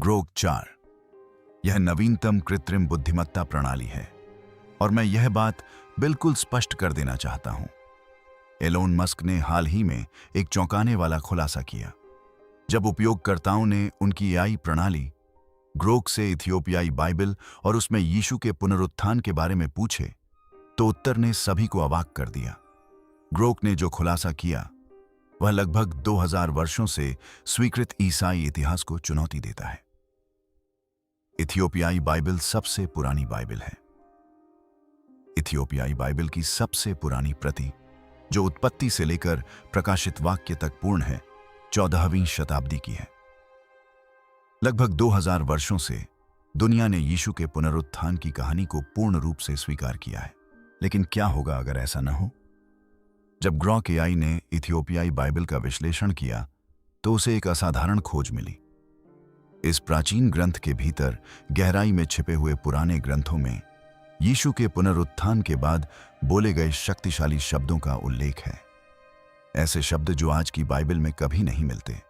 Grok 4 यह नवीनतम कृत्रिम बुद्धिमत्ता प्रणाली है और मैं यह बात बिल्कुल स्पष्ट कर देना चाहता हूं। एलोन मस्क ने हाल ही में एक चौंकाने वाला खुलासा किया। जब उपयोगकर्ताओं ने उनकी एआई प्रणाली ग्रोक से इथियोपियाई बाइबल और उसमें यीशु के पुनरुत्थान के बारे में पूछे तो उत्तर ने सभी को अवाक कर दिया। ग्रोक ने जो खुलासा किया वह लगभग 2000 वर्षों से स्वीकृत ईसाई इतिहास को चुनौती देता है। इथियोपियाई बाइबल सबसे पुरानी बाइबल है। इथियोपियाई बाइबल की सबसे पुरानी प्रति, जो उत्पत्ति से लेकर प्रकाशित वाक्य तक पूर्ण है, 14वीं शताब्दी की है। लगभग 2000 वर्षों से दुनिया ने यीशु के पुनरुत्थान की कहानी को पूर्ण रूप से स्वीकार किया है। लेकिन क्या होगा अगर ऐसा न हो? जब ग्रोक एआई ने इथियोपियाई बाइबल का विश्लेषण किया तो उसे एक असाधारण खोज मिली। इस प्राचीन ग्रंथ के भीतर गहराई में छिपे हुए पुराने ग्रंथों में यीशु के पुनरुत्थान के बाद बोले गए शक्तिशाली शब्दों का उल्लेख है। ऐसे शब्द जो आज की बाइबल में कभी नहीं मिलते।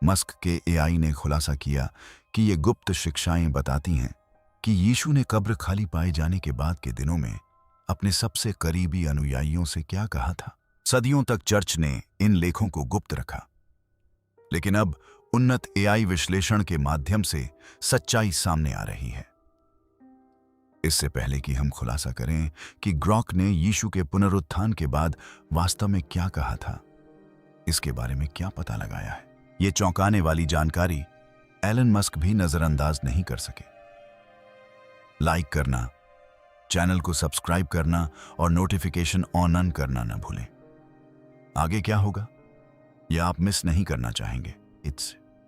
मस्क के एआई ने खुलासा किया कि ये गुप्त शिक्षाएं बताती हैं कि यीशु ने कब्र खाली पाए जाने के बाद के दिनों में अपने सबसे करीबी अनुयायियों से क्या कहा था। सदियों तक चर्च ने इन लेखों को गुप्त रखा, लेकिन अब उन्नत एआई विश्लेषण के माध्यम से सच्चाई सामने आ रही है। इससे पहले कि हम खुलासा करें कि ग्रोक ने यीशु के पुनरुत्थान के बाद वास्तव में क्या कहा था, इसके बारे में क्या पता लगाया है। ये चौंकाने वाली जानकारी एलन मस्क भी नजरअंदाज नहीं कर सके। लाइक करना, चैनल को सब्सक्राइब करना और नोटिफिकेशन ऑन करना न भूलें। आगे क्या होगा यह आप मिस नहीं करना चाहेंगे।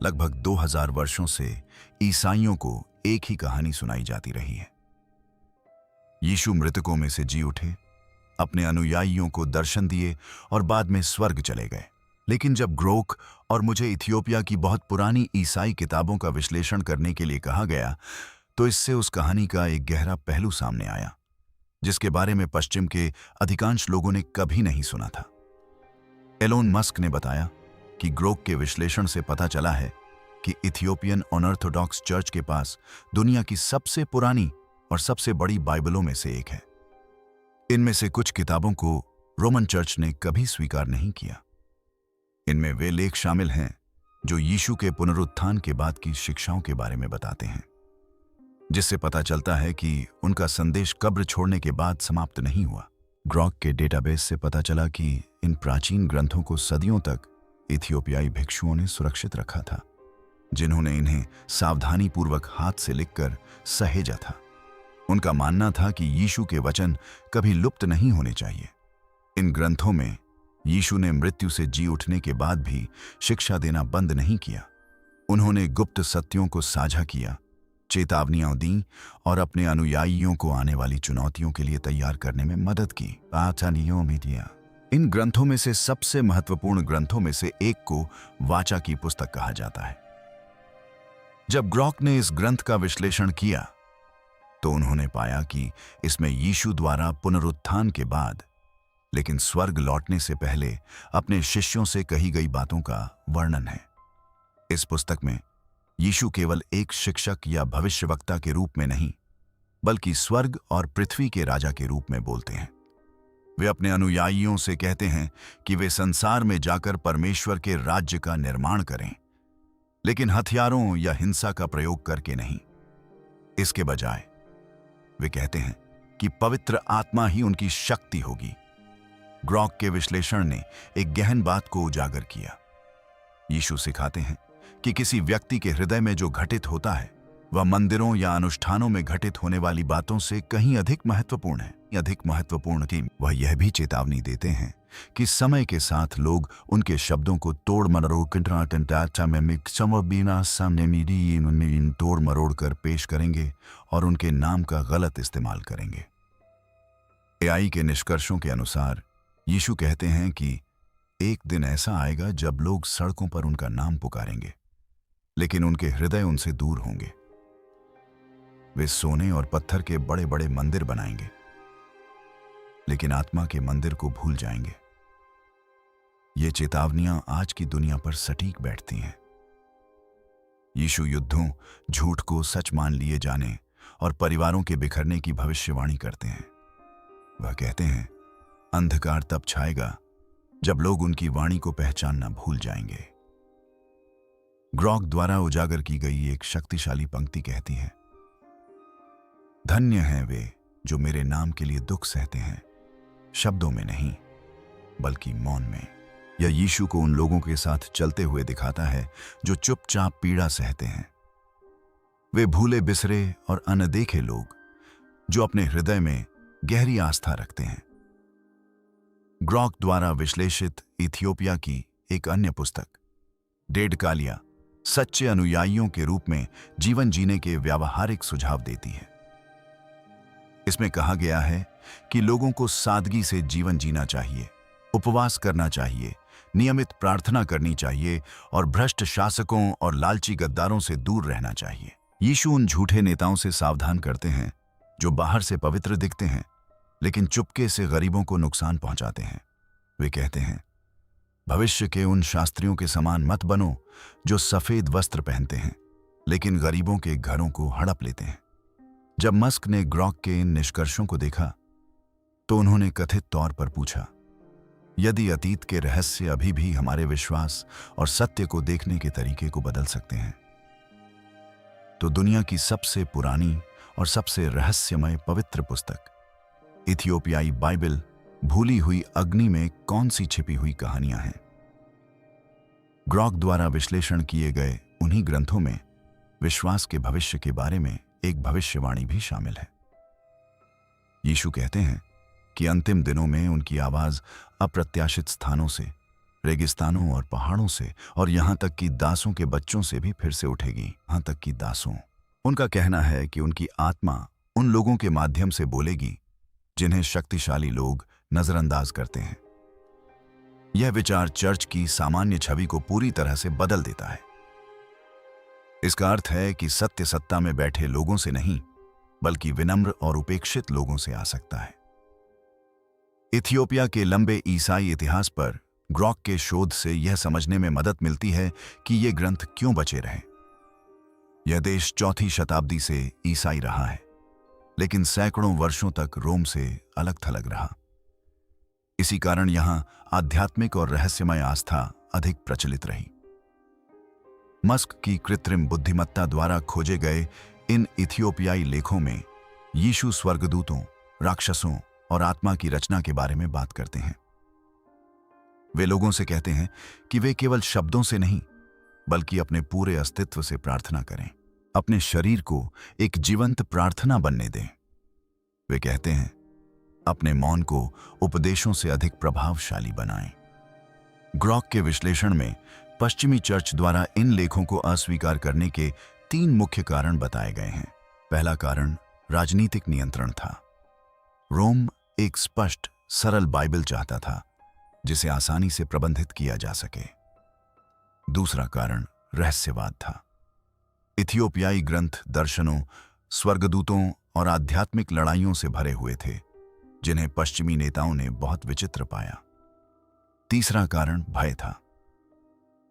लगभग 2000 वर्षों से ईसाइयों को एक ही कहानी सुनाई जाती रही है। यीशु मृतकों में से जी उठे, अपने अनुयायियों को दर्शन दिए और बाद में स्वर्ग चले गए। लेकिन जब ग्रोक और मुझे इथियोपिया की बहुत पुरानी ईसाई किताबों का विश्लेषण करने के लिए कहा गया तो इससे उस कहानी का एक गहरा पहलू सामने आया जिसके बारे में पश्चिम के अधिकांश लोगों ने कभी नहीं सुना था। एलोन मस्क ने बताया कि ग्रोक के विश्लेषण से पता चला है कि इथियोपियन ऑर्थोडॉक्स चर्च के पास दुनिया की सबसे पुरानी और सबसे बड़ी बाइबलों में से एक है। इनमें से कुछ किताबों को रोमन चर्च ने कभी स्वीकार नहीं किया। इनमें वे लेख शामिल हैं जो यीशु के पुनरुत्थान के बाद की शिक्षाओं के बारे में बताते हैं, जिससे पता चलता है कि उनका संदेश कब्र छोड़ने के बाद समाप्त नहीं हुआ। ग्रोक के डेटाबेस से पता चला कि इन प्राचीन ग्रंथों को सदियों तक इथियोपियाई भिक्षुओं ने सुरक्षित रखा था, जिन्होंने इन्हें सावधानीपूर्वक हाथ से लिखकर सहेजा था। उनका मानना था कि यीशु के वचन कभी लुप्त नहीं होने चाहिए। इन ग्रंथों में यीशु ने मृत्यु से जी उठने के बाद भी शिक्षा देना बंद नहीं किया। उन्होंने गुप्त सत्यों को साझा किया, चेतावनियां दी और अपने अनुयायियों को आने वाली चुनौतियों के लिए तैयार करने में मदद की। इन ग्रंथों में से सबसे महत्वपूर्ण ग्रंथों में से एक को वाचा की पुस्तक कहा जाता है। जब ग्रोक ने इस ग्रंथ का विश्लेषण किया तो उन्होंने पाया कि इसमें यीशु द्वारा पुनरुत्थान के बाद लेकिन स्वर्ग लौटने से पहले अपने शिष्यों से कही गई बातों का वर्णन है। इस पुस्तक में यीशु केवल एक शिक्षक या भविष्यवक्ता के रूप में नहीं, बल्कि स्वर्ग और पृथ्वी के राजा के रूप में बोलते हैं। वे अपने अनुयायियों से कहते हैं कि वे संसार में जाकर परमेश्वर के राज्य का निर्माण करें, लेकिन हथियारों या हिंसा का प्रयोग करके नहीं। इसके बजाय वे कहते हैं कि पवित्र आत्मा ही उनकी शक्ति होगी। ग्रोक के विश्लेषण ने एक गहन बात को उजागर किया। यीशु सिखाते हैं कि किसी व्यक्ति के हृदय में जो घटित होता है वह मंदिरों या अनुष्ठानों में घटित होने वाली बातों से कहीं अधिक महत्वपूर्ण है। अधिक महत्वपूर्ण की वह यह भी चेतावनी देते हैं कि समय के साथ लोग उनके शब्दों को तोड़ मरोड़ कर पेश करेंगे और उनके नाम का गलत इस्तेमाल करेंगे। एआई के निष्कर्षों के अनुसार यीशु कहते हैं कि एक दिन ऐसा आएगा जब लोग सड़कों पर उनका नाम पुकारेंगे, लेकिन उनके हृदय उनसे दूर होंगे। वे सोने और पत्थर के बड़े बड़े मंदिर बनाएंगे, लेकिन आत्मा के मंदिर को भूल जाएंगे। ये चेतावनियां आज की दुनिया पर सटीक बैठती हैं। यीशु युद्धों, झूठ को सच मान लिए जाने और परिवारों के बिखरने की भविष्यवाणी करते हैं। वह कहते हैं, अंधकार तब छाएगा जब लोग उनकी वाणी को पहचानना भूल जाएंगे। ग्रॉक द्वारा उजागर की गई एक शक्तिशाली पंक्ति कहती है, धन्य हैं वे जो मेरे नाम के लिए दुख सहते हैं, शब्दों में नहीं बल्कि मौन में। यह यीशु को उन लोगों के साथ चलते हुए दिखाता है जो चुपचाप पीड़ा सहते हैं। वे भूले बिसरे और अनदेखे लोग जो अपने हृदय में गहरी आस्था रखते हैं। ग्रॉक द्वारा विश्लेषित इथियोपिया की एक अन्य पुस्तक डेडकालिया सच्चे अनुयायियों के रूप में जीवन जीने के व्यावहारिक सुझाव देती है। इसमें कहा गया है कि लोगों को सादगी से जीवन जीना चाहिए, उपवास करना चाहिए, नियमित प्रार्थना करनी चाहिए और भ्रष्ट शासकों और लालची गद्दारों से दूर रहना चाहिए। यीशु उन झूठे नेताओं से सावधान करते हैं जो बाहर से पवित्र दिखते हैं लेकिन चुपके से गरीबों को नुकसान पहुंचाते हैं। वे कहते हैं, भविष्य के उन शास्त्रियों के समान मत बनो जो सफेद वस्त्र पहनते हैं लेकिन गरीबों के घरों को हड़प लेते हैं। जब मस्क ने ग्रॉक के इन निष्कर्षों को देखा तो उन्होंने कथित तौर पर पूछा, यदि अतीत के रहस्य अभी भी हमारे विश्वास और सत्य को देखने के तरीके को बदल सकते हैं, तो दुनिया की सबसे पुरानी और सबसे रहस्यमय पवित्र पुस्तक इथियोपियाई बाइबल भूली हुई अग्नि में कौन सी छिपी हुई कहानियां हैं। ग्रॉक द्वारा विश्लेषण किए गए उन्हीं ग्रंथों में विश्वास के भविष्य के बारे में एक भविष्यवाणी भी शामिल है। यीशु कहते हैं कि अंतिम दिनों में उनकी आवाज अप्रत्याशित स्थानों से, रेगिस्तानों और पहाड़ों से और यहां तक कि दासों के बच्चों से भी फिर से उठेगी। यहां तक कि दासों। उनका कहना है कि उनकी आत्मा उन लोगों के माध्यम से बोलेगी जिन्हें शक्तिशाली लोग नजरअंदाज करते हैं। यह विचार चर्च की सामान्य छवि को पूरी तरह से बदल देता है। इसका अर्थ है कि सत्य सत्ता में बैठे लोगों से नहीं बल्कि विनम्र और उपेक्षित लोगों से आ सकता है। इथियोपिया के लंबे ईसाई इतिहास पर ग्रॉक के शोध से यह समझने में मदद मिलती है कि ये ग्रंथ क्यों बचे रहे। यह देश 4वीं शताब्दी से ईसाई रहा है लेकिन सैकड़ों वर्षों तक रोम से अलग थलग रहा। इसी कारण यहां आध्यात्मिक और रहस्यमय आस्था अधिक प्रचलित रही। मस्क की कृत्रिम बुद्धिमत्ता द्वारा खोजे गए इन इथियोपियाई लेखों में यीशु स्वर्गदूतों, राक्षसों और आत्मा की रचना के बारे में बात करते हैं। वे लोगों से कहते हैं कि वे केवल शब्दों से नहीं बल्कि अपने पूरे अस्तित्व से प्रार्थना करें, अपने शरीर को एक जीवंत प्रार्थना बनने दें। वे कहते हैं, अपने मौन को उपदेशों से अधिक प्रभावशाली बनाएं। ग्रॉक के विश्लेषण में पश्चिमी चर्च द्वारा इन लेखों को अस्वीकार करने के 3 मुख्य कारण बताए गए हैं। पहला कारण राजनीतिक नियंत्रण था। रोम एक स्पष्ट, सरल बाइबल चाहता था जिसे आसानी से प्रबंधित किया जा सके। दूसरा कारण रहस्यवाद था। इथियोपियाई ग्रंथ दर्शनों, स्वर्गदूतों और आध्यात्मिक लड़ाइयों से भरे हुए थे जिन्हें पश्चिमी नेताओं ने बहुत विचित्र पाया। तीसरा कारण भय था।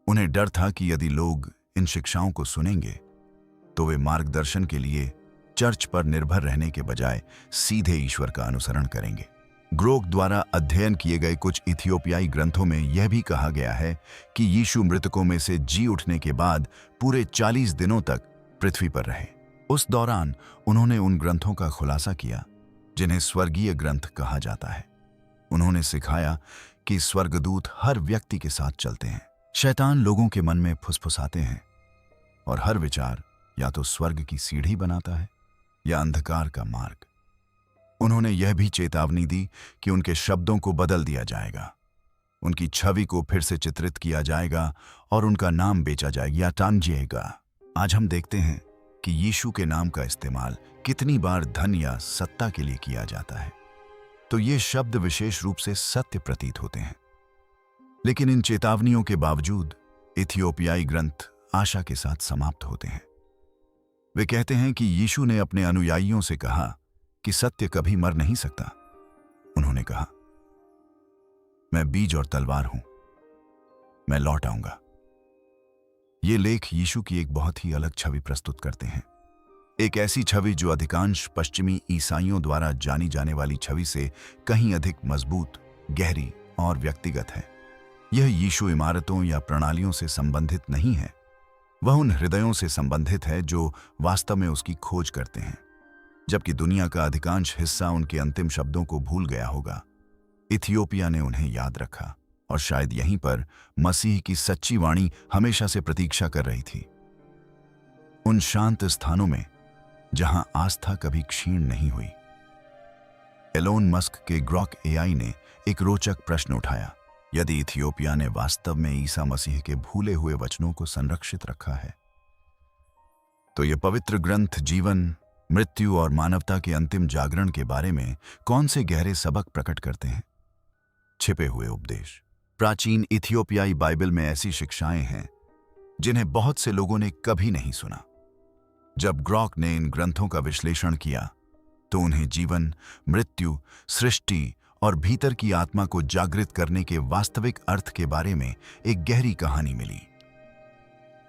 उन्हें डर था कि यदि लोग इन शिक्षाओं को सुनेंगे तो वे मार्गदर्शन के लिए चर्च पर निर्भर रहने के बजाय सीधे ईश्वर का अनुसरण करेंगे। ग्रोक द्वारा अध्ययन किए गए कुछ इथियोपियाई ग्रंथों में यह भी कहा गया है कि यीशु मृतकों में से जी उठने के बाद पूरे 40 दिनों तक पृथ्वी पर रहे। उस दौरान उन्होंने उन ग्रंथों का खुलासा किया जिन्हें स्वर्गीय ग्रंथ कहा जाता है। उन्होंने सिखाया कि स्वर्गदूत हर व्यक्ति के साथ चलते हैं, शैतान लोगों के मन में फुसफुसाते हैं और हर विचार या तो स्वर्ग की सीढ़ी बनाता है या अंधकार का मार्ग। उन्होंने यह भी चेतावनी दी कि उनके शब्दों को बदल दिया जाएगा, उनकी छवि को फिर से चित्रित किया जाएगा और उनका नाम बेचा जाएगा या टान जाएगा। आज हम देखते हैं कि यीशु के नाम का इस्तेमाल कितनी बार धन या सत्ता के लिए किया जाता है, तो ये शब्द विशेष रूप से सत्य प्रतीत होते हैं। लेकिन इन चेतावनियों के बावजूद इथियोपियाई ग्रंथ आशा के साथ समाप्त होते हैं। वे कहते हैं कि यीशु ने अपने अनुयायियों से कहा कि सत्य कभी मर नहीं सकता। उन्होंने कहा, मैं बीज और तलवार हूं, मैं लौट आऊंगा। ये लेख यीशु की एक बहुत ही अलग छवि प्रस्तुत करते हैं। एक ऐसी छवि जो अधिकांश पश्चिमी ईसाइयों द्वारा जानी जाने वाली छवि से कहीं अधिक मजबूत, गहरी और व्यक्तिगत है। यह यीशु इमारतों या प्रणालियों से संबंधित नहीं है। वह उन हृदयों से संबंधित है जो वास्तव में उसकी खोज करते हैं, जबकि दुनिया का अधिकांश हिस्सा उनके अंतिम शब्दों को भूल गया होगा। इथियोपिया ने उन्हें याद रखा और शायद यहीं पर मसीह की सच्ची वाणी हमेशा से प्रतीक्षा कर रही थी। उन शांत स्थानों में जहां आस्था कभी क्षीण नहीं हुई। एलोन मस्क के ग्रॉक एआई ने एक रोचक प्रश्न उठाया। यदि इथियोपिया ने वास्तव में ईसा मसीह के भूले हुए वचनों को संरक्षित रखा है, तो ये पवित्र ग्रंथ जीवन, मृत्यु और मानवता के अंतिम जागरण के बारे में कौन से गहरे सबक प्रकट करते हैं? छिपे हुए उपदेश। प्राचीन इथियोपियाई बाइबल में ऐसी शिक्षाएं हैं जिन्हें बहुत से लोगों ने कभी नहीं सुना। जब ग्रॉक ने इन ग्रंथों का विश्लेषण किया तो उन्हें जीवन, मृत्यु, सृष्टि और भीतर की आत्मा को जागृत करने के वास्तविक अर्थ के बारे में एक गहरी कहानी मिली।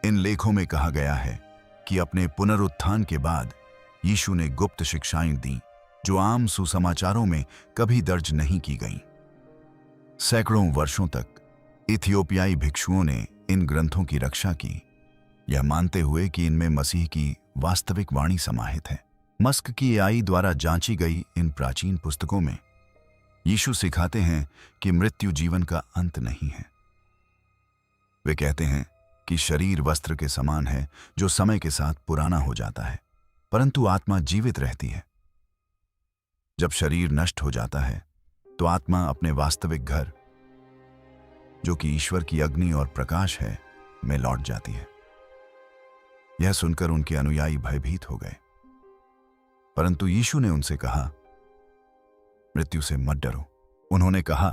इन लेखों में कहा गया है कि अपने पुनरुत्थान के बाद यीशु ने गुप्त शिक्षाएं दी जो आम सुसमाचारों में कभी दर्ज नहीं की गईं। सैकड़ों वर्षों तक इथियोपियाई भिक्षुओं ने इन ग्रंथों की रक्षा की, यह मानते हुए कि इनमें मसीह की वास्तविक वाणी समाहित है। मस्क की एआई द्वारा जांची गई इन प्राचीन पुस्तकों में यीशु सिखाते हैं कि मृत्यु जीवन का अंत नहीं है। वे कहते हैं कि शरीर वस्त्र के समान है जो समय के साथ पुराना हो जाता है, परंतु आत्मा जीवित रहती है। जब शरीर नष्ट हो जाता है तो आत्मा अपने वास्तविक घर, जो कि ईश्वर की अग्नि और प्रकाश है, में लौट जाती है। यह सुनकर उनके अनुयायी भयभीत हो गए, परंतु यीशु ने उनसे कहा, मृत्यु से मत डरो। उन्होंने कहा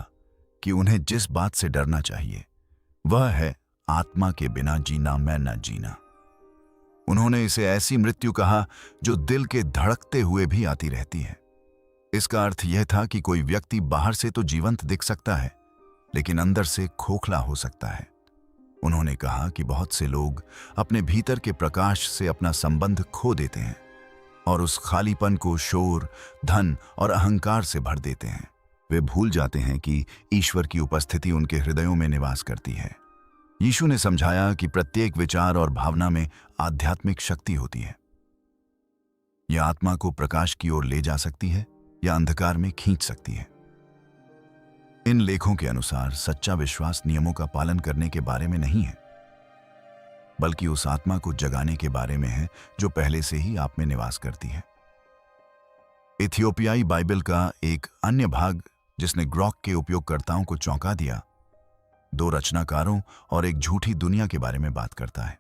कि उन्हें जिस बात से डरना चाहिए वह है आत्मा के बिना जीना मैं न जीना। उन्होंने इसे ऐसी मृत्यु कहा जो दिल के धड़कते हुए भी आती रहती है। इसका अर्थ यह था कि कोई व्यक्ति बाहर से तो जीवंत दिख सकता है, लेकिन अंदर से खोखला हो सकता है। उन्होंने कहा कि बहुत से लोग अपने भीतर के प्रकाश से अपना संबंध खो देते हैं और उस खालीपन को शोर, धन और अहंकार से भर देते हैं। वे भूल जाते हैं कि ईश्वर की उपस्थिति उनके हृदयों में निवास करती है। यीशु ने समझाया कि प्रत्येक विचार और भावना में आध्यात्मिक शक्ति होती है। यह आत्मा को प्रकाश की ओर ले जा सकती है या अंधकार में खींच सकती है। इन लेखों के अनुसार सच्चा विश्वास नियमों का पालन करने के बारे में नहीं है, बल्कि उस आत्मा को जगाने के बारे में है जो पहले से ही आप में निवास करती है। इथियोपियाई बाइबल का एक अन्य भाग जिसने ग्रॉक के उपयोगकर्ताओं को चौंका दिया, दो रचनाकारों और एक झूठी दुनिया के बारे में बात करता है।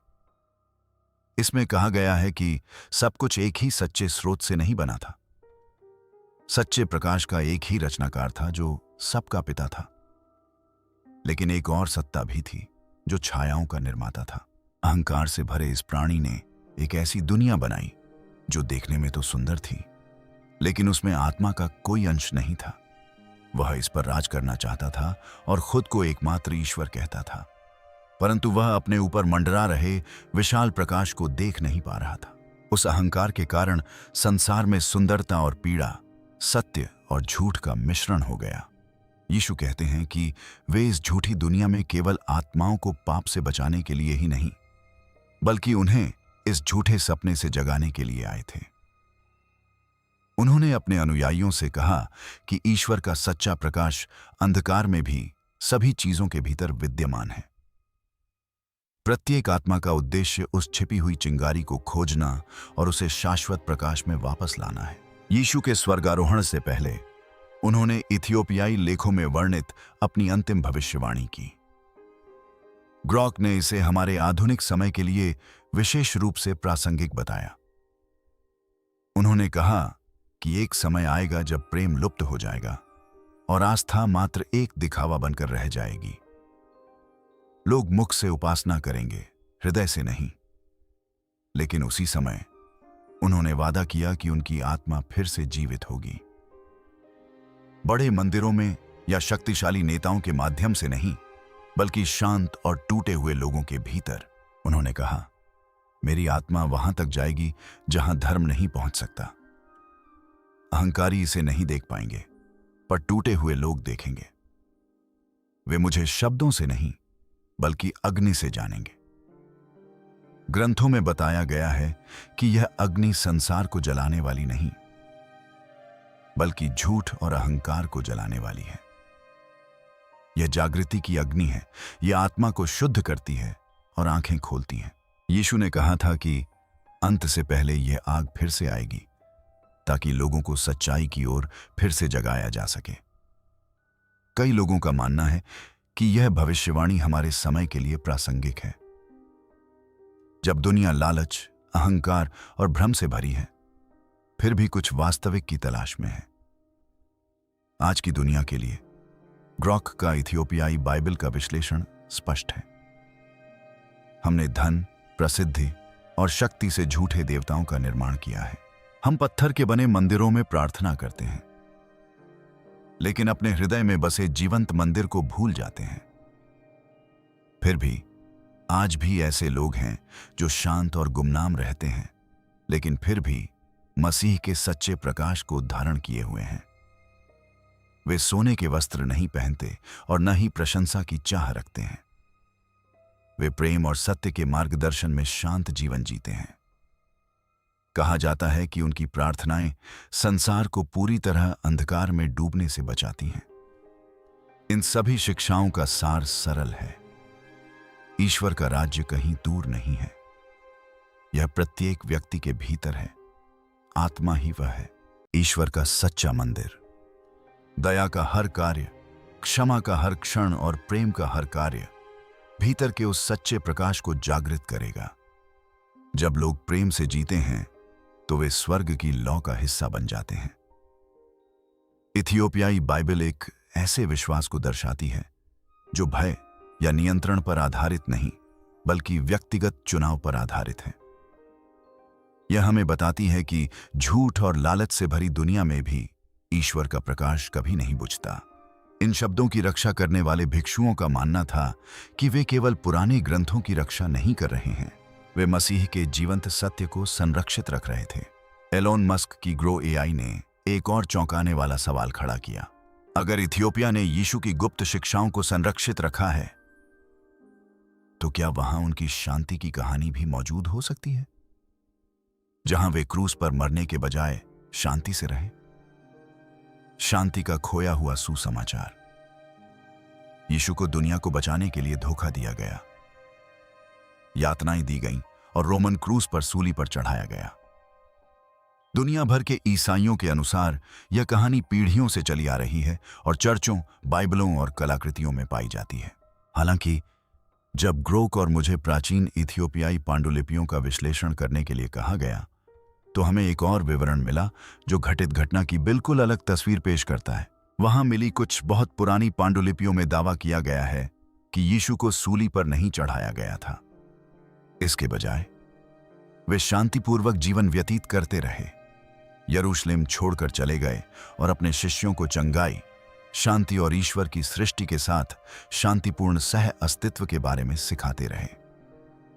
इसमें कहा गया है कि सब कुछ एक ही सच्चे स्रोत से नहीं बना था। सच्चे प्रकाश का एक ही रचनाकार था जो सबका पिता था, लेकिन एक और सत्ता भी थी जो छायाओं का निर्माता था। अहंकार से भरे इस प्राणी ने एक ऐसी दुनिया बनाई जो देखने में तो सुंदर थी, लेकिन उसमें आत्मा का कोई अंश नहीं था। वह इस पर राज करना चाहता था और खुद को एकमात्र ईश्वर कहता था, परंतु वह अपने ऊपर मंडरा रहे विशाल प्रकाश को देख नहीं पा रहा था। उस अहंकार के कारण संसार में सुंदरता और पीड़ा, सत्य और झूठ का मिश्रण हो गया। यीशु कहते हैं कि वे इस झूठी दुनिया में केवल आत्माओं को पाप से बचाने के लिए ही नहीं, बल्कि उन्हें इस झूठे सपने से जगाने के लिए आए थे। उन्होंने अपने अनुयायियों से कहा कि ईश्वर का सच्चा प्रकाश अंधकार में भी सभी चीजों के भीतर विद्यमान है। प्रत्येक आत्मा का उद्देश्य उस छिपी हुई चिंगारी को खोजना और उसे शाश्वत प्रकाश में वापस लाना है। यीशु के स्वर्गारोहण से पहले उन्होंने इथियोपियाई लेखों में वर्णित अपनी अंतिम भविष्यवाणी की। ग्रॉक ने इसे हमारे आधुनिक समय के लिए विशेष रूप से प्रासंगिक बताया। उन्होंने कहा कि एक समय आएगा जब प्रेम लुप्त हो जाएगा और आस्था मात्र एक दिखावा बनकर रह जाएगी। लोग मुख से उपासना करेंगे, हृदय से नहीं। लेकिन उसी समय उन्होंने वादा किया कि उनकी आत्मा फिर से जीवित होगी। बड़े मंदिरों में या शक्तिशाली नेताओं के माध्यम से नहीं, बल्कि शांत और टूटे हुए लोगों के भीतर। उन्होंने कहा, मेरी आत्मा वहां तक जाएगी जहां धर्म नहीं पहुंच सकता। अहंकारी इसे नहीं देख पाएंगे, पर टूटे हुए लोग देखेंगे। वे मुझे शब्दों से नहीं बल्कि अग्नि से जानेंगे। ग्रंथों में बताया गया है कि यह अग्नि संसार को जलाने वाली नहीं, बल्कि झूठ और अहंकार को जलाने वाली है। यह जागृति की अग्नि है। यह आत्मा को शुद्ध करती है और आंखें खोलती हैं। यीशु ने कहा था कि अंत से पहले यह आग फिर से आएगी, ताकि लोगों को सच्चाई की ओर फिर से जगाया जा सके। कई लोगों का मानना है कि यह भविष्यवाणी हमारे समय के लिए प्रासंगिक है। जब दुनिया लालच, अहंकार और भ्रम से भरी है, फिर भी कुछ वास्तविक की तलाश में है। आज की दुनिया के लिए ग्रॉक का इथियोपियाई बाइबल का विश्लेषण स्पष्ट है। हमने धन, प्रसिद्धि और शक्ति से झूठे देवताओं का निर्माण किया है। हम पत्थर के बने मंदिरों में प्रार्थना करते हैं, लेकिन अपने हृदय में बसे जीवंत मंदिर को भूल जाते हैं। फिर भी आज भी ऐसे लोग हैं जो शांत और गुमनाम रहते हैं, लेकिन फिर भी मसीह के सच्चे प्रकाश को धारण किए हुए हैं। वे सोने के वस्त्र नहीं पहनते और न ही प्रशंसा की चाह रखते हैं। वे प्रेम और सत्य के मार्गदर्शन में शांत जीवन जीते हैं। कहा जाता है कि उनकी प्रार्थनाएं संसार को पूरी तरह अंधकार में डूबने से बचाती हैं। इन सभी शिक्षाओं का सार सरल है। ईश्वर का राज्य कहीं दूर नहीं है। यह प्रत्येक व्यक्ति के भीतर है। आत्मा ही वह है। ईश्वर का सच्चा मंदिर दया का हर कार्य, क्षमा का हर क्षण और प्रेम का हर कार्य भीतर के उस सच्चे प्रकाश को जागृत करेगा। जब लोग प्रेम से जीते हैं तो वे स्वर्ग की लौ का हिस्सा बन जाते हैं। इथियोपियाई बाइबल एक ऐसे विश्वास को दर्शाती है जो भय या नियंत्रण पर आधारित नहीं, बल्कि व्यक्तिगत चुनाव पर आधारित है। यह हमें बताती है कि झूठ और लालच से भरी दुनिया में भी ईश्वर का प्रकाश कभी नहीं बुझता। इन शब्दों की रक्षा करने वाले भिक्षुओं का मानना था कि वे केवल पुराने ग्रंथों की रक्षा नहीं कर रहे हैं, वे मसीह के जीवंत सत्य को संरक्षित रख रहे थे। एलोन मस्क की ग्रो एआई ने एक और चौंकाने वाला सवाल खड़ा किया। अगर इथियोपिया ने यीशु की गुप्त शिक्षाओं को संरक्षित रखा है, तो क्या वहां उनकी शांति की कहानी भी मौजूद हो सकती है, जहां वे क्रूस पर मरने के बजाय शांति से रहे? शांति का खोया हुआ सुसमाचार। यीशु को दुनिया को बचाने के लिए धोखा दिया गया, यातनाएं दी गईं और रोमन क्रूस पर सूली पर चढ़ाया गया। दुनिया भर के ईसाइयों के अनुसार यह कहानी पीढ़ियों से चली आ रही है और चर्चों, बाइबलों और कलाकृतियों में पाई जाती है। हालांकि जब ग्रोक और मुझे प्राचीन इथियोपियाई पांडुलिपियों का विश्लेषण करने के लिए कहा गया, तो हमें एक और विवरण मिला जो घटित घटना की बिल्कुल अलग तस्वीर पेश करता है। वहां मिली कुछ बहुत पुरानी पांडुलिपियों में दावा किया गया है कि यीशु को सूली पर नहीं चढ़ाया गया था। इसके बजाय वे शांतिपूर्वक जीवन व्यतीत करते रहे, यरूशलेम छोड़कर चले गए और अपने शिष्यों को चंगाई, शांति और ईश्वर की सृष्टि के साथ शांतिपूर्ण सह अस्तित्व के बारे में सिखाते रहे।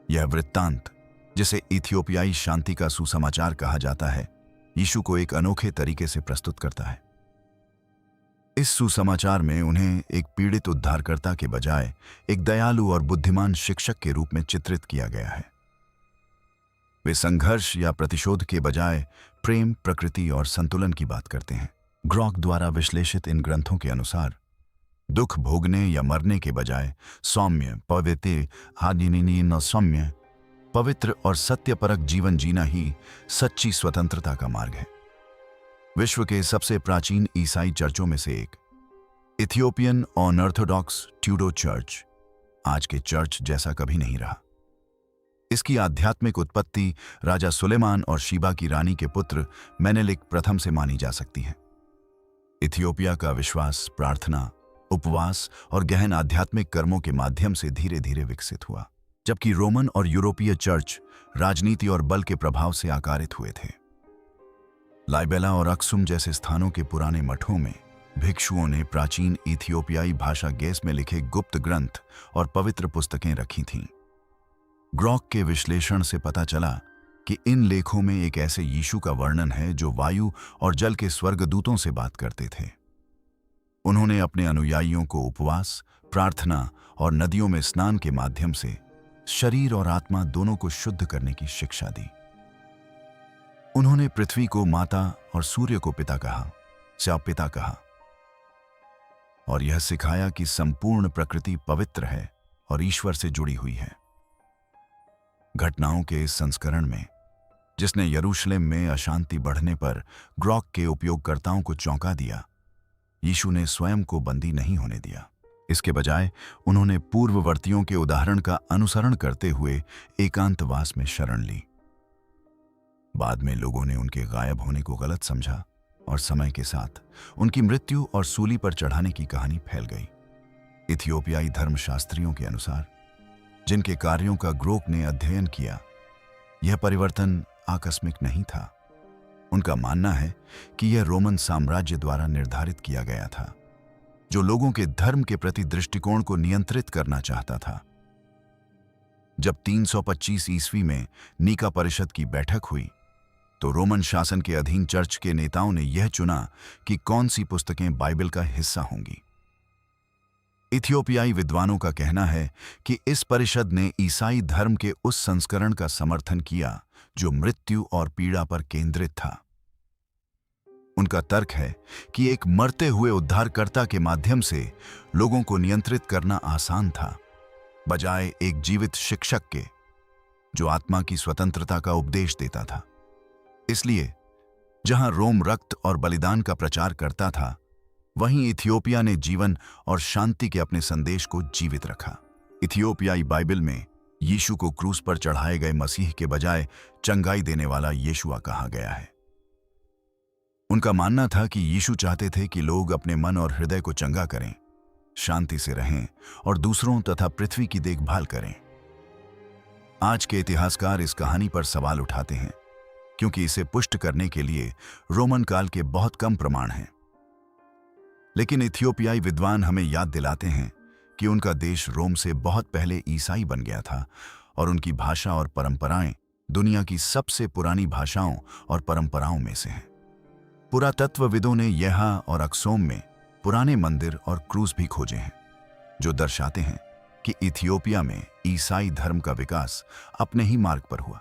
यह वृत्तांत, जिसे इथियोपियाई शांति का सुसमाचार कहा जाता है, यीशु को एक अनोखे तरीके से प्रस्तुत करता है। इस सुसमाचार में उन्हें एक पीड़ित उद्धारकर्ता के बजाय एक दयालु और बुद्धिमान शिक्षक के रूप में चित्रित किया गया है। वे संघर्ष या प्रतिशोध के बजाय प्रेम, प्रकृति और संतुलन की बात करते हैं। ग्रॉक द्वारा विश्लेषित इन ग्रंथों के अनुसार दुख भोगने या मरने के बजाय सौम्य, पवित्र, सौम्य, पवित्र और सत्यपरक जीवन जीना ही सच्ची स्वतंत्रता का मार्ग है। विश्व के सबसे प्राचीन ईसाई चर्चों में से एक, इथियोपियन ऑर्थोडॉक्स ट्यूडो चर्च, आज के चर्च जैसा कभी नहीं रहा। इसकी आध्यात्मिक उत्पत्ति राजा सुलेमान और शीबा की रानी के पुत्र मेनेलिक प्रथम से मानी जा सकती है। इथियोपिया का विश्वास प्रार्थना, उपवास और गहन आध्यात्मिक कर्मों के माध्यम से धीरे धीरे विकसित हुआ, जबकि रोमन और यूरोपीय चर्च राजनीति और बल के प्रभाव से आकारित हुए थे। लाइबेला और अक्सुम जैसे स्थानों के पुराने मठों में भिक्षुओं ने प्राचीन इथियोपियाई भाषा गेस में लिखे गुप्त ग्रंथ और पवित्र पुस्तकें रखी थीं। ग्रॉक के विश्लेषण से पता चला कि इन लेखों में एक ऐसे यीशु का वर्णन है जो वायु और जल के स्वर्गदूतों से बात करते थे। उन्होंने अपने अनुयायियों को उपवास, प्रार्थना और नदियों में स्नान के माध्यम से शरीर और आत्मा दोनों को शुद्ध करने की शिक्षा दी। उन्होंने पृथ्वी को माता और सूर्य को पिता कहा, पिता कहा, और यह सिखाया कि संपूर्ण प्रकृति पवित्र है और ईश्वर से जुड़ी हुई है। घटनाओं के इस संस्करण में, जिसने यरूशलेम में अशांति बढ़ने पर ग्रॉक के उपयोगकर्ताओं को चौंका दिया, यीशु ने स्वयं को बंदी नहीं होने दिया। इसके बजाय उन्होंने पूर्ववर्तियों के उदाहरण का अनुसरण करते हुए एकांतवास में शरण ली। बाद में लोगों ने उनके गायब होने को गलत समझा और समय के साथ उनकी मृत्यु और सूली पर चढ़ाने की कहानी फैल गई। इथियोपियाई धर्मशास्त्रियों के अनुसार, जिनके कार्यों का ग्रोक ने अध्ययन किया, यह परिवर्तन आकस्मिक नहीं था। उनका मानना है कि यह रोमन साम्राज्य द्वारा निर्धारित किया गया था, जो लोगों के धर्म के प्रति दृष्टिकोण को नियंत्रित करना चाहता था। जब 325 ईस्वी में नीका परिषद की बैठक हुई, तो रोमन शासन के अधीन चर्च के नेताओं ने यह चुना कि कौन सी पुस्तकें बाइबल का हिस्सा होंगी। इथियोपियाई विद्वानों का कहना है कि इस परिषद ने ईसाई धर्म के उस संस्करण का समर्थन किया जो मृत्यु और पीड़ा पर केंद्रित था। उनका तर्क है कि एक मरते हुए उद्धारकर्ता के माध्यम से लोगों को नियंत्रित करना आसान था, बजाय एक जीवित शिक्षक के जो आत्मा की स्वतंत्रता का उपदेश देता था। इसलिए जहां रोम रक्त और बलिदान का प्रचार करता था, वहीं इथियोपिया ने जीवन और शांति के अपने संदेश को जीवित रखा। इथियोपियाई बाइबल में यीशु को क्रूस पर चढ़ाए गए मसीह के बजाय चंगाई देने वाला यीशुआ कहा गया है। उनका मानना था कि यीशु चाहते थे कि लोग अपने मन और हृदय को चंगा करें, शांति से रहें और दूसरों तथा पृथ्वी की देखभाल करें। आज के इतिहासकार इस कहानी पर सवाल उठाते हैं, क्योंकि इसे पुष्ट करने के लिए रोमन काल के बहुत कम प्रमाण हैं। लेकिन इथियोपियाई विद्वान हमें याद दिलाते हैं कि उनका देश रोम से बहुत पहले ईसाई बन गया था और उनकी भाषा और परंपराएं दुनिया की सबसे पुरानी भाषाओं और परंपराओं में से हैं। पुरातत्वविदों ने यहा और अक्सोम में पुराने मंदिर और क्रूस भी खोजे हैं, जो दर्शाते हैं कि इथियोपिया में ईसाई धर्म का विकास अपने ही मार्ग पर हुआ।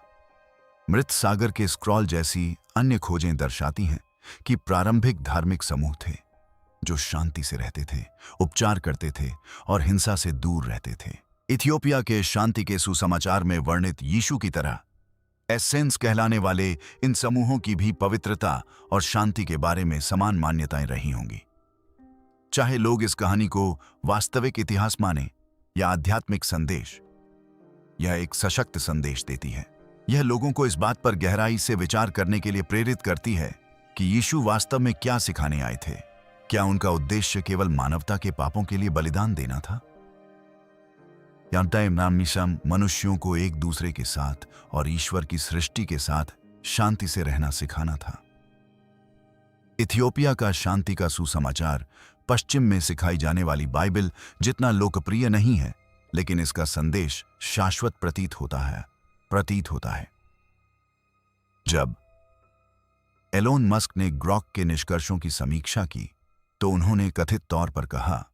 मृत सागर के स्क्रॉल जैसी अन्य खोजें दर्शाती हैं कि प्रारंभिक धार्मिक समूह थे जो शांति से रहते थे, उपचार करते थे और हिंसा से दूर रहते थे। इथियोपिया के शांति के सुसमाचार में वर्णित यीशु की तरह एसेंस कहलाने वाले इन समूहों की भी पवित्रता और शांति के बारे में समान मान्यताएं रही होंगी। चाहे लोग इस कहानी को वास्तविक इतिहास माने या आध्यात्मिक संदेश, यह एक सशक्त संदेश देती है। यह लोगों को इस बात पर गहराई से विचार करने के लिए प्रेरित करती है कि यीशु वास्तव में क्या सिखाने आए थे। क्या उनका उद्देश्य केवल मानवता के पापों के लिए बलिदान देना था, या मनुष्यों को एक दूसरे के साथ और ईश्वर की सृष्टि के साथ शांति से रहना सिखाना था? इथियोपिया का शांति का सुसमाचार पश्चिम में सिखाई जाने वाली बाइबल जितना लोकप्रिय नहीं है, लेकिन इसका संदेश शाश्वत प्रतीत होता है। जब एलोन मस्क ने ग्रॉक के निष्कर्षों की समीक्षा की, तो उन्होंने कथित तौर पर कहा,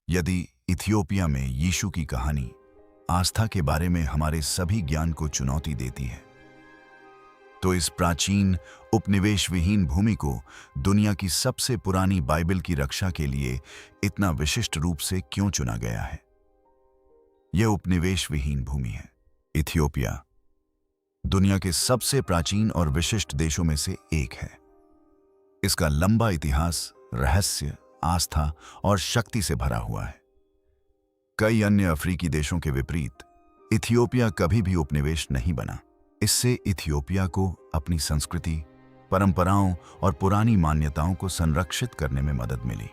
यदि इथियोपिया में यीशु की कहानी आस्था के बारे में हमारे सभी ज्ञान को चुनौती देती है, तो इस प्राचीन उपनिवेश विहीन भूमि को दुनिया की सबसे पुरानी बाइबल की रक्षा के लिए इतना विशिष्ट रूप से क्यों चुना गया है? यह उपनिवेश विहीन भूमि है। इथियोपिया दुनिया के सबसे प्राचीन और विशिष्ट देशों में से एक है। इसका लंबा इतिहास रहस्य, आस्था और शक्ति से भरा हुआ है। कई अन्य अफ्रीकी देशों के विपरीत इथियोपिया कभी भी उपनिवेश नहीं बना। इससे इथियोपिया को अपनी संस्कृति, परंपराओं और पुरानी मान्यताओं को संरक्षित करने में मदद मिली।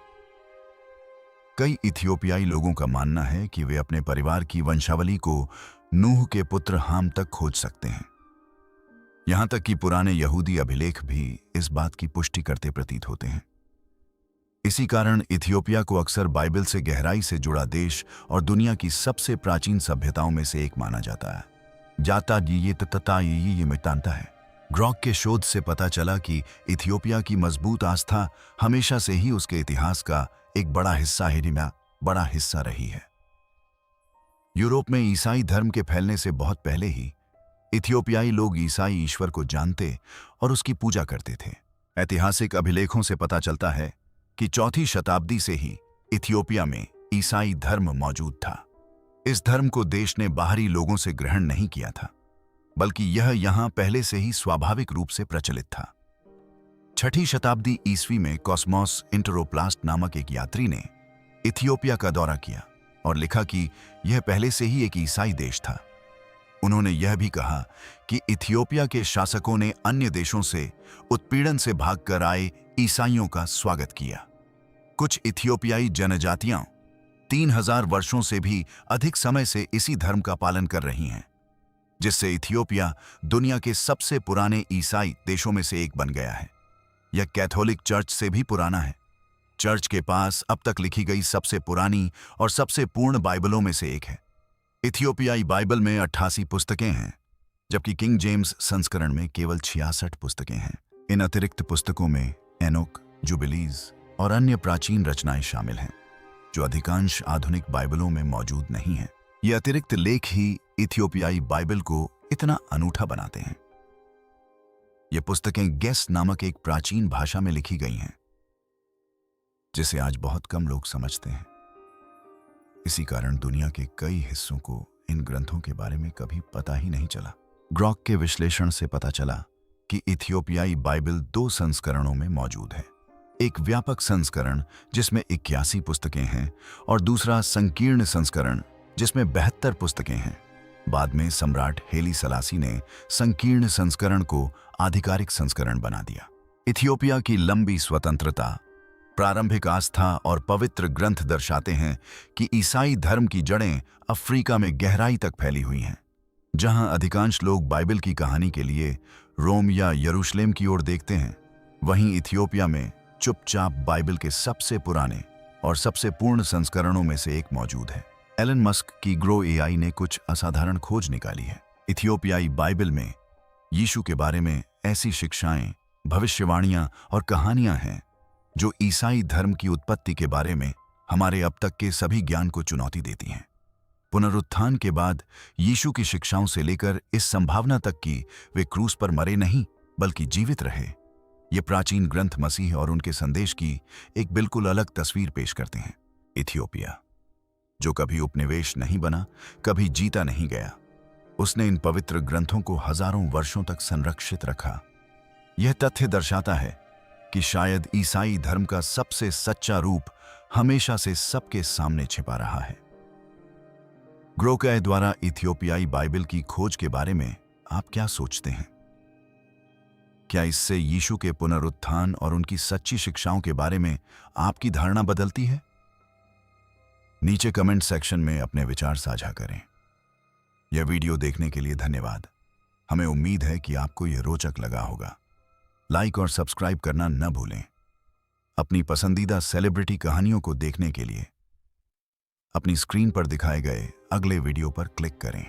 कई इथियोपियाई लोगों का मानना है कि वे अपने परिवार की वंशावली को नूह के पुत्र हाम तक खोज सकते हैं। यहां तक कि पुराने यहूदी अभिलेख भी इस बात की पुष्टि करते प्रतीत होते हैं। इसी कारण इथियोपिया को अक्सर बाइबल से गहराई से जुड़ा देश और दुनिया की सबसे प्राचीन सभ्यताओं में से एक माना जाता है। ये मिटानता है। ग्रॉक के शोध से पता चला कि इथियोपिया की मजबूत आस्था हमेशा से ही उसके इतिहास का एक बड़ा हिस्सा रही है। यूरोप में ईसाई धर्म के फैलने से बहुत पहले ही इथियोपियाई लोग ईसाई ईश्वर को जानते और उसकी पूजा करते थे। ऐतिहासिक अभिलेखों से पता चलता है कि 4वीं शताब्दी से ही इथियोपिया में ईसाई धर्म मौजूद था। इस धर्म को देश ने बाहरी लोगों से ग्रहण नहीं किया था, बल्कि यह यहां पहले से ही स्वाभाविक रूप से प्रचलित था। 6वीं शताब्दी ईस्वी में कॉस्मोस इंटरोप्लास्ट नामक एक यात्री ने इथियोपिया का दौरा किया और लिखा कि यह पहले से ही एक ईसाई देश था। उन्होंने यह भी कहा कि इथियोपिया के शासकों ने अन्य देशों से उत्पीड़न से भागकर आए ईसाइयों का स्वागत किया। कुछ इथियोपियाई जनजातियां 3000 वर्षों से भी अधिक समय से इसी धर्म का पालन कर रही हैं, जिससे इथियोपिया दुनिया के सबसे पुराने ईसाई देशों में से एक बन गया है। यह कैथोलिक चर्च से भी पुराना है। चर्च के पास अब तक लिखी गई सबसे पुरानी और सबसे पूर्ण बाइबलों में से एक है। इथियोपियाई बाइबल में 88 पुस्तकें हैं, जबकि किंग जेम्स संस्करण में केवल 66 पुस्तकें हैं। इन अतिरिक्त पुस्तकों में एनोक, जुबिलीज और अन्य प्राचीन रचनाएं शामिल हैं, जो अधिकांश आधुनिक बाइबलों में मौजूद नहीं हैं। ये अतिरिक्त लेख ही इथियोपियाई बाइबल को इतना अनूठा बनाते हैं। ये पुस्तकें गेस नामक एक प्राचीन भाषा में लिखी गई हैं, जिसे आज बहुत कम लोग समझते हैं। इसी कारण दुनिया के कई हिस्सों को इन ग्रंथों के बारे में कभी पता ही नहीं चला। ग्रॉक के विश्लेषण से पता चला कि इथियोपियाई बाइबल 2 संस्करणों में मौजूद है। एक व्यापक संस्करण जिसमें 81 पुस्तकें हैं और दूसरा संकीर्ण संस्करण जिसमें 72 पुस्तकें हैं। बाद में सम्राट हेली सलासी ने संकीर्ण संस्करण को आधिकारिक संस्करण बना दिया। इथियोपिया की लंबी स्वतंत्रता, प्रारंभिक आस्था और पवित्र ग्रंथ दर्शाते हैं कि ईसाई धर्म की जड़ें अफ्रीका में गहराई तक फैली हुई हैं। जहां अधिकांश लोग बाइबल की कहानी के लिए रोम या यरूशलेम की ओर देखते हैं, वहीं इथियोपिया में चुपचाप बाइबल के सबसे पुराने और सबसे पूर्ण संस्करणों में से एक मौजूद है। एलन मस्क की ग्रो एआई ने कुछ असाधारण खोज निकाली है। इथियोपियाई बाइबल में यीशु के बारे में ऐसी शिक्षाएं, भविष्यवाणियां और कहानियां हैं जो ईसाई धर्म की उत्पत्ति के बारे में हमारे अब तक के सभी ज्ञान को चुनौती देती हैं। पुनरुत्थान के बाद यीशु की शिक्षाओं से लेकर इस संभावना तक कि वे क्रूस पर मरे नहीं बल्कि जीवित रहे, ये प्राचीन ग्रंथ मसीह और उनके संदेश की एक बिल्कुल अलग तस्वीर पेश करते हैं। इथियोपिया, जो कभी उपनिवेश नहीं बना, कभी जीता नहीं गया, उसने इन पवित्र ग्रंथों को हजारों वर्षों तक संरक्षित रखा। यह तथ्य दर्शाता है कि शायद ईसाई धर्म का सबसे सच्चा रूप हमेशा से सबके सामने छिपा रहा है। ग्रोकय द्वारा इथियोपियाई बाइबल की खोज के बारे में आप क्या सोचते हैं? क्या इससे यीशु के पुनरुत्थान और उनकी सच्ची शिक्षाओं के बारे में आपकी धारणा बदलती है? नीचे कमेंट सेक्शन में अपने विचार साझा करें। यह वीडियो देखने के लिए धन्यवाद। हमें उम्मीद है कि आपको यह रोचक लगा होगा। लाइक और सब्सक्राइब करना न भूलें। अपनी पसंदीदा सेलिब्रिटी कहानियों को देखने के लिए अपनी स्क्रीन पर दिखाए गए अगले वीडियो पर क्लिक करें।